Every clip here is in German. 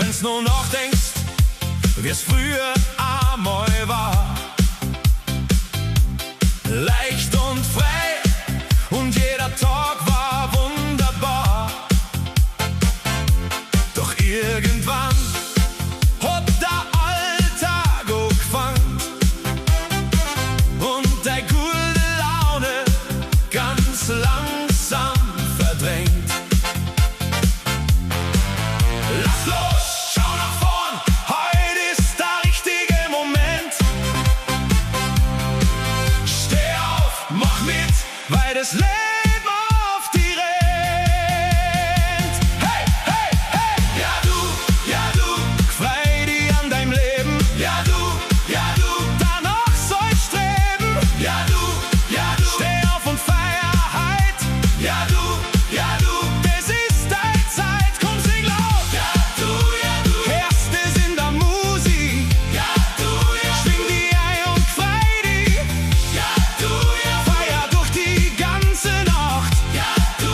wenn's nur noch denkst, wie's früher einmal war. Leicht und frei und jeder Tag war wunderbar. Doch irgendwann hat der Alltag angefangen und deine gute Laune ganz langsam verdrängt. Lass los, schau nach vorn, heute ist der richtige Moment. Steh auf, mach mit, weil das Leben auf die rennt. Hey, hey, hey! Ja du, freu dich an deinem Leben. Ja du, danach sollst streben. Ja du, steh auf und feier heut. Ja du, das ist deine Zeit, komm sing laut. Ja du, hörst es in der Musik. Ja du, schwing die ein und freu dich. Ja du, feier durch die ganze Nacht. Ja du,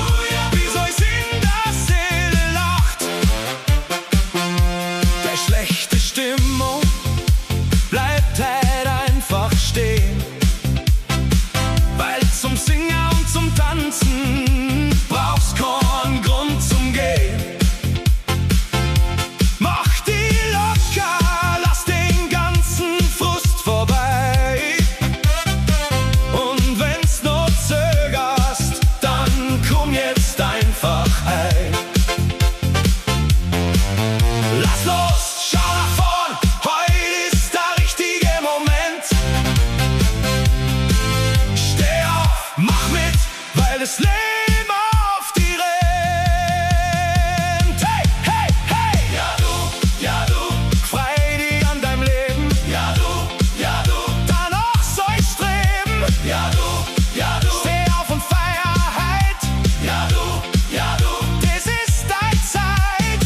bis euch in der Seele lacht. Bei schlechte Stimmung bleibt halt einfach stehen, weil zum Singen und zum Tanzen brauchst keinen Grund zum Gehen. Mach die locker, lass den ganzen Frust vorbei. Und wenn's noch zögerst, dann komm jetzt einfach heim. Lass los, schau nach vorn, heute ist der richtige Moment. Steh auf, mach mit, weil das Leben auf die rennt. Hey, hey, hey! Ja du, freu dich an deinem Leben. Ja du, danach sollst streben. Ja du, steh auf und feier heut. Ja du, das ist deine Zeit.